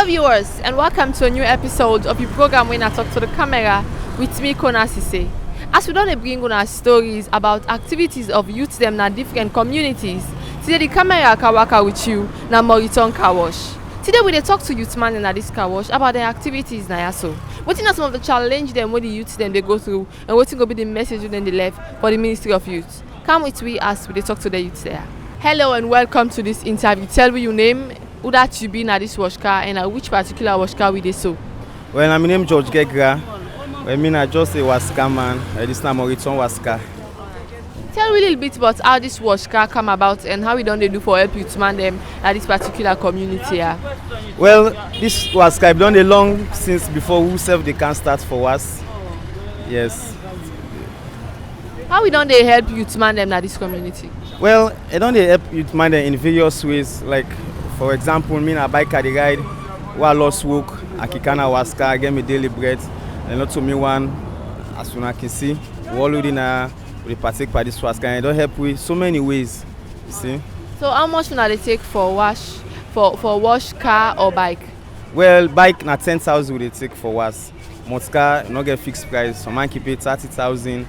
Hello viewers and welcome to a new episode of the program when I talk to the camera with me, Konnah Sesay. As we don't bring on our stories about activities of youth them in different communities, today the camera can work with you na Moriton car wash. Today we talk to youth man in this car wash about their activities na so. What are some of the challenge them what the youth them they go through and what will be the message then they left for the Ministry of Youth. Come with me as we talk to the youth there. Hello and welcome to this interview. Tell me your name, who that you be na this wash car and which particular wash car we dey so. Well, my name George Gegra. I mean, I just a waska man. This is Moriton waska. Tell me a little bit about how this wash car come about and how we don't do for help youth man them at this particular community here. Well, this waska I've done a long since before who self they can start for us. Yes. How we don't they help youth man them at this community? Well, I don't help youth man them in various ways. Like, for example, me na bike at the ride, while lost work, I can waska, I get me daily bread, and not to me one, as soon as I can see, we already na we partake by this waska, and I don't help with so many ways. You see. So how much will they take for wash car or bike? Well, bike na 10,000 they take for wash. Motor not get fixed price. Some man keep it 30,000,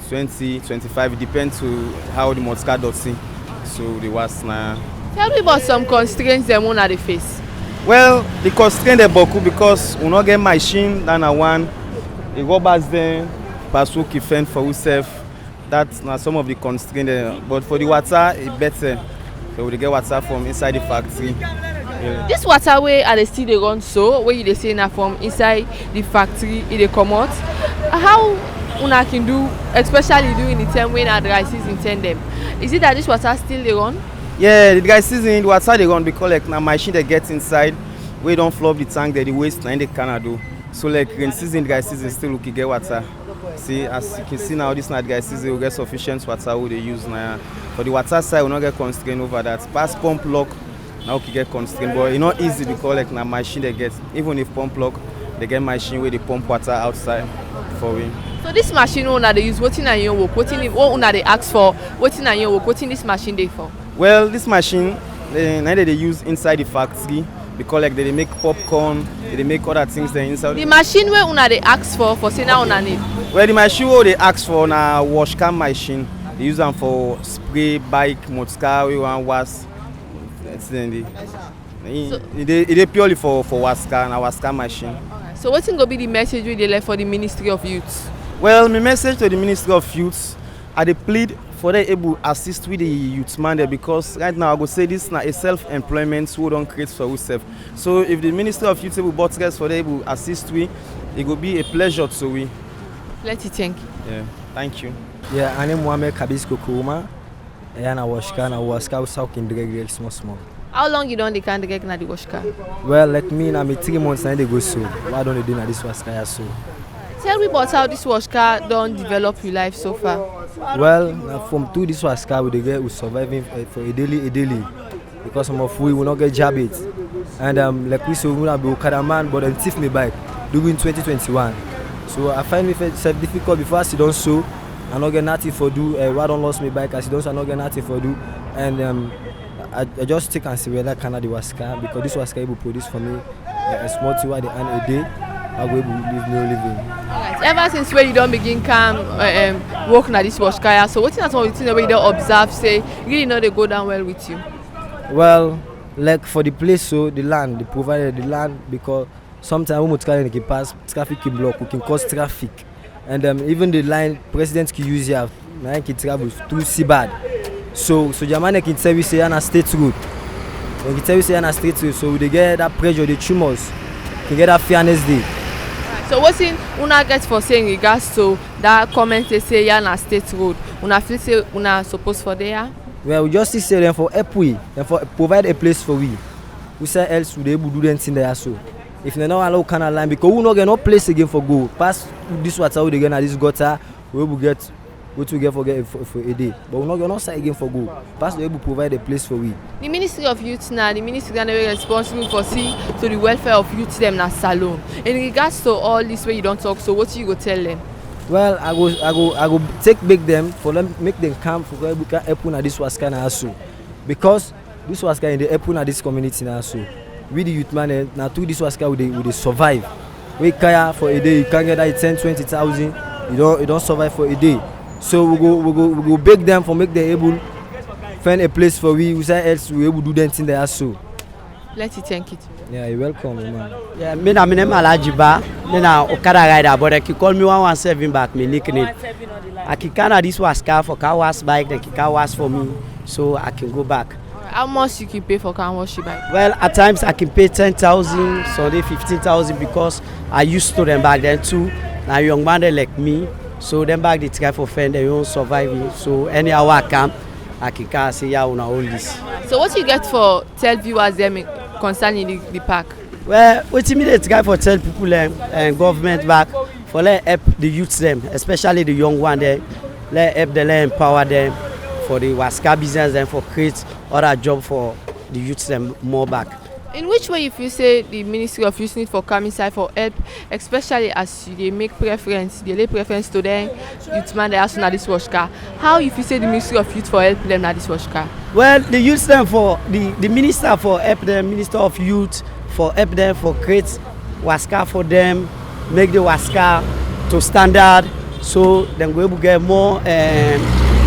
20, 25. It depends to how the motor does see. So the wash na. Tell me about some constraints them on the face. Well, the constraint they boku because we not get machine than a one. The robbers then pass work fend for yourself. That's not some of the constraints there. But for the water, it's better. So we get water from inside the factory. Yeah. This water way are they still they run so where you they say na from inside the factory it they come out. How una can do, especially during the time when our dry season send them? Is it that this water still they run? Yeah, the dry season the water they run because like na machine they get inside, we don't flood the tank that the waste na they cannot do. So like rain season, dry season still we get water. See, as you can see now, this not dry season we get sufficient water we they use now. For the water side we not get constraint over that. Past pump lock now we get constraint, but it's not easy because like na machine they get. Even if pump lock, they get machine where they pump water outside for we. So this machine una they use wetin na your work, what una they ask for, wetin na your work, wetin this machine they for? Well, this machine they use inside the factory because like they make popcorn, they make other things there inside. The machine where una they ask for say na una need. Well, the machine where they ask for na wash car machine. They use them for spray, bike, motor, we want wash. They purely for wash car and wash car machine. So what's going to be the message we they left for the Ministry of Youth? Well, my message to the Ministry of Youth, I dey plead for them able assist with the youth man there because right now I go say this na a self-employment we don't create for ourselves. So if the Ministry of Youth able buttress for them able assist we, it will be a pleasure to we. Let's thank you. Yeah, thank you. Yeah, I am Mohamed Kabisco Kuma. I wash car south in the small. How long you don't can get na the wash car? Well, let me na me 3 months and they go so. Why don't they do na this wash car so? Tell me about how this wash car don't develop your life so far. Well, from two this wash car we surviving for a daily because some of we will not get job it. And like we say we will be Okada man but then thief me bike during 2021. So I find it difficult before I sit down so I not get nothing for do. Why don't lost me bike? I sit down so I not get nothing for do. And I just take and see whether Canada was car because this was able to produce for me a small tea at the end of the day. I will live no living. Right. Ever since when you don't begin come working at this wash car, so what's not something that you don't observe say really know they go down well with you? Well, like for the place so the land, they provided the land because sometimes when we can pass traffic can block, we can cause traffic. And even the line president can use here, man can travel through Sibad. So Jamaica can tell we say on a state road. When you tell we say on a state road, so they get that pressure, the tumors, can get that fairness day. So what's in una get for saying regards to that comment they say you're on a state road? Una feel say una supposed for there? Well, we just say them for help we, and for provide a place for we. We say else we able to do anything there so. If they not allow canal line because we not get no place again for go. Pass this water we get at this gutter, we will get what we get for a day. But we not get no side again for go. Pass we able to provide a place for we. The Ministry of Youth now, the ministry is very responsible for see to the welfare of youth them na salon. In regards to all this way you don't talk, so what you go tell them? Well, I go take back them for them make them come for we can help na this was kind of also because this was kind of help na this community na so. we the youth man now through this was car we dey survive. We kaya for a day, you can't get that 10-20,000. You don't survive for a day. So we go beg them for make them able find a place for we say else we able do them thing they are so. Let you thank it. Yeah, you're welcome, man. Yeah, me name Alajiba. Me na Okada rider, but they call me 117 back. Me nickname. I can carry this was car for car wash bike. They can car wash for me, so I can go back. How much you can pay for car wash bike? Well, at times I can pay 10,000, Sunday 15,000 because I used to them back then too. Now young man they like me, so them back they try for friend they won't survive me. So anyhow I can say yeah una all this. So what you get for tell viewers them concerning the park? Well, what immediate guy for tell people and government back for let help the youths them, especially the young one there, let help them, let empower them for the waska business and for create other job for the youths them more back. In which way if you say the Ministry of Youth need for come inside for help, especially as they make preference, they lay preference to them youth man they ask na this wash car. How if you say the Ministry of Youth for help them na this wash car? Well, the youth them for the minister for help them, Minister of Youth for help them for create waska for them, make the waska to standard, so them go able to get more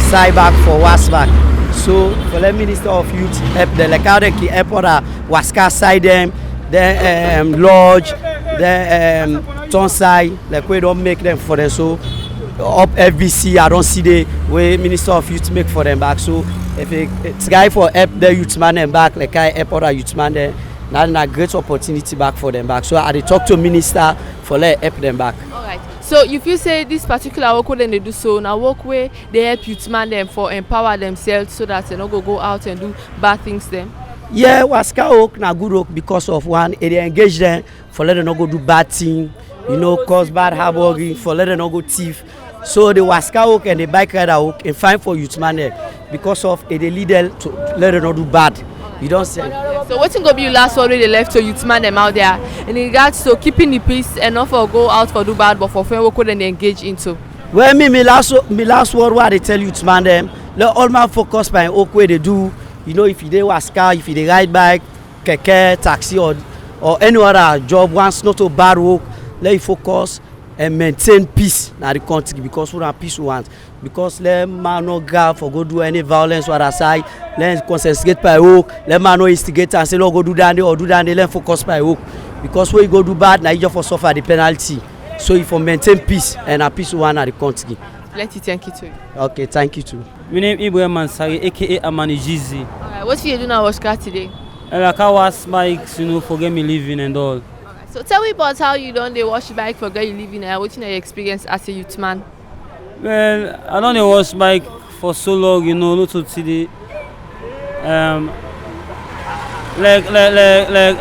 side back for was back. So for the Minister of Youth help them, like how they can help other waska side them, then lodge, then tonside, like we don't make them for them. So up FVC, I don't see the way Minister of Youth make for them back. So if it's guy for help the youth man them back, like I help other youth man there, now a great opportunity back for them back. So I talk to Minister for let help them back. Alright. So if you say this particular work when they do so, now work where they help youth man them for empower themselves so that they not go out and do bad things them. Yeah, waska work na good work because of one, they engage them for let them not go do bad thing, you know, cause bad harbor, for let them not go thief. So the waska work and the bike rider work and fine for youth man because of they lead them to let them not do bad. You don't say. So what's going to be your last word they left to youth man them out there in regards to keeping the peace and not for go out for do bad but for friend work they engage into? Well, me last word what they tell youth man them, let all man focus by work way they do. You know, if you dey waska, if you dey ride bike, keke, taxi or any other job, once not to bad work, let you focus and maintain peace in the country because we want peace we want. Because let man no grab for go do any violence or other side, let concentrate by work, let man no instigate and say no go do that or do that, let focus by work. Because when you go do bad, now you just for suffer the penalty. So if you maintain peace and a peace we want in the country. Let you thank you too. Okay, thank you too. My name is Ibrahim Mansari, aka Amani Jizi. Alright, what you do now wash car today? Like I was bikes, you know, for get me living and all. Alright, so tell me about how you done the wash bike for get you living and what you experience as a youth man. Well, I don't wash bike for so long, you know, not to see the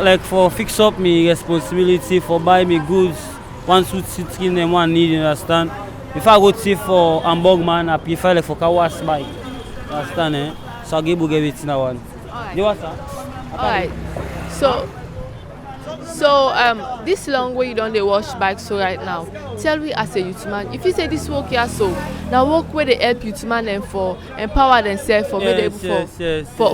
like for fix up me responsibility for buy me goods, one suit sitting and one need, you understand? If I go see for Hamburg man, I prefer like for car wash bike. You understand, eh? So I give everything I want. Alright. You want sir? Alright. So this long way you done the wash bike so right now. Tell me as a youth man, if you say this work here so now work where they help youth man and for empower themselves for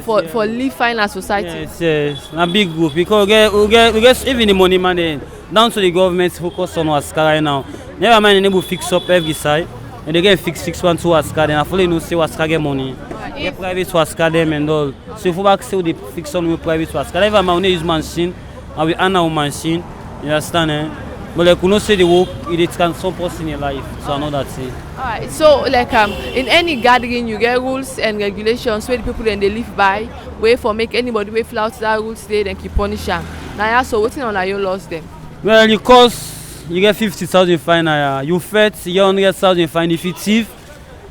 for live fine as society. Yes. A big group because we get even the money man then down to the government focus on Waska right now. Never mind enable fix up every side and they get fix 1 2 Waska then I follow you know say Waska get money. Get private Waska them and all. So if we back still the fix on with private Waska. Never mind use machine and we earn our machine. You understand eh? But like we not say the work it can some person in your life. So I know that's it. Alright, so like in any gathering you get rules and regulations where the people then they live by, way for make anybody way flout that rules they then keep punish them. Now yeah, so what's on your laws them? Well, you cost you get 50,000 fine. You fet you 100,000 fine. If you thief,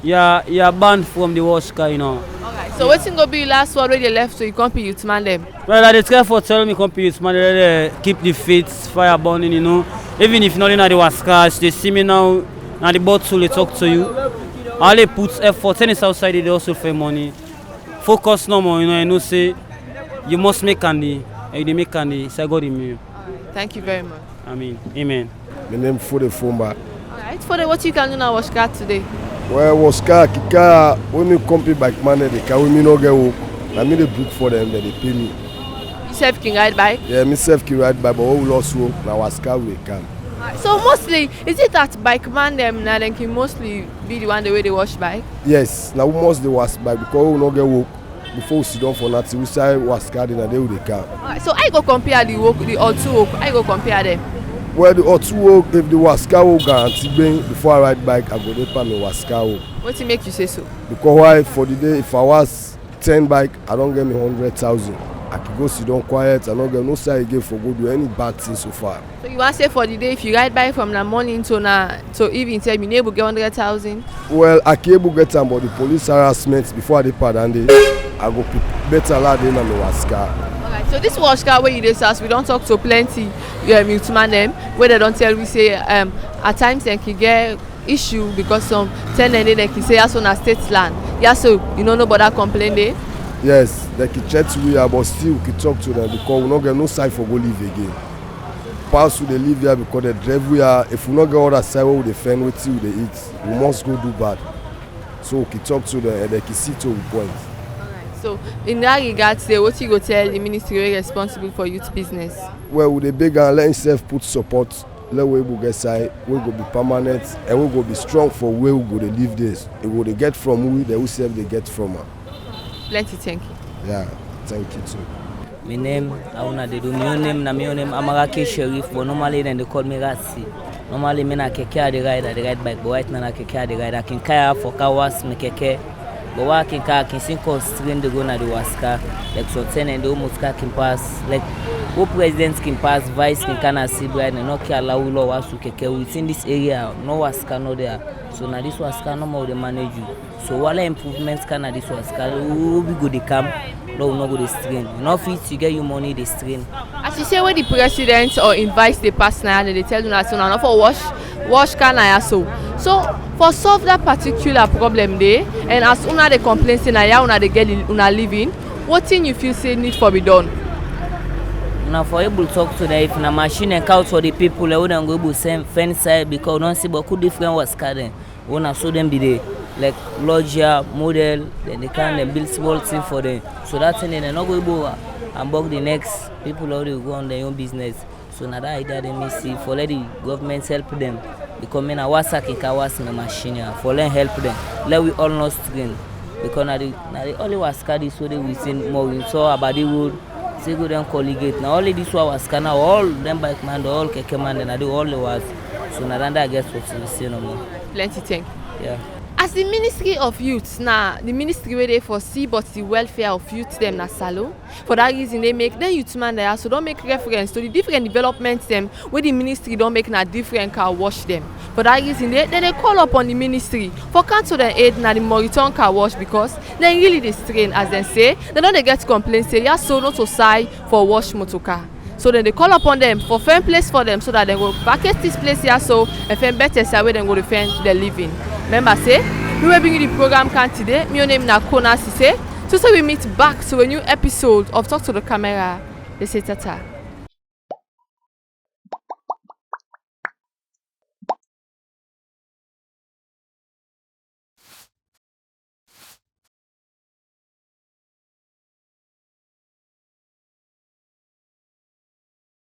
you're banned from the wash car, you know. Alright, so what's gonna be your last word where they left so you can't be youth man them? Well, I try for tell me come youth man they keep the faith fire burning, you know. Even if not in the wash cars, they see me now. Now the bottle they talk to you. All they put effort and it's outside they also pay money. Focus no more, you know. I know say you must make candy. And you make candy. It's a God in me. Thank you very much. I mean, amen. My name is Fode Fumba. Alright, for the what you can do now wash car today. Well, was car kika when me company bike man they can we me no get work. I me the book for them that they pay me. Yourself can ride bike? Yeah, myself can ride bike, but we will also na waska we can. So mostly, is it that bike man them now then can mostly be the one the way they wash bike? Yes, now we must the wash bike because we will not get work before we sit down for nothing. We say waska then they will can. So I go compare the work, the two work. I go compare them. Well, the two work, if the waska will guarantee bring before I ride bike, I go dey pay me waska work. What to make you say so? Because why for the day if I was 10 bike, I don't get me 100,000. I can go sit down quiet. I don't get no side again for go do any bad thing so far. So you want to say for the day if you ride bike from the morning to evening, tell me you able get 100,000? Well, I can able get them, but the police harassment before I dey pardon day, I go better lad in and waska. Alright, so this wash car where you dey us, we don't talk to plenty milkman them where they don't tell we say at times they can get issue because some tenant they can say as on a state land. Yeah, so you know nobody complain there. Yes, they can chat to we but still we can talk to them because we not get no side for go live again. Pass to the live here because the drive we are if we not get other side where we defend with you they eat, we must go do bad. So we can talk to them and they can see to the point. So in that regard, what you go tell the ministry responsible for youth business? Well, with the big and let himself put support, let we go get side, we go be permanent and we go be strong for where we go to live this. It will they get from we, they will self they get from her. Plenty, thank you. Yeah, thank you too. My name, I wanna do my name, Amarake Sheriff, but normally then they call me Rasi. Normally me na keke I ride bike, but right now na keke I ride. I can kaya for kawas me keke. But what I can see constrain the go na the waska. Like so ten and the almost can pass. Like who presidents can pass, vice can Konnah Sesay and no can allow law was to keke within this area. No waska no there. So now this waska no more they manage you. So what improvements can this waska? Who be good they come? No, no go the strain. Enough it to get you money the strain. As you say when the president or invite the person and they tell you that so now for wash Konnah so for solve that particular problem there and as una they complain say na ya una they get una living, what thing you feel say need for be done? Now for able to talk to them if na machine and count for the people they wouldn't go able same fence side because we don't see but could different was garden. We wanna show them be there like lodger model then they can build small thing for them. So that thing they not go able and bug the next people already go on their own business. So now that idea they may see for let the government help them. Because me na wasa kika was na machine for let help them. Let we all not strain. Because na the only waska this way we see more we saw about the road. Say go them colligate. Now only this was Konnah all them bike man, all keke man, and I do all the was. So now that I guess what we see no more. Plenty thing. Yeah. As the Ministry of Youth, now the ministry where they foresee but the welfare of youth them na salo. For that reason they make then youth man there so don't make reference to the different developments them where the ministry don't make na different car wash them. For that reason they call upon the ministry for cancel the aid na the return car wash because they really they strain as they say they don't they get complaints say yeah so not to side for wash motor car. So then they call upon them for firm place for them so that they will vacate this place here so and firm better say where they go defend their living. Remember say we will bring you the program can today. My name is Konnah Sesay. So we meet back to a new episode of Talk to the Camera. They say tata.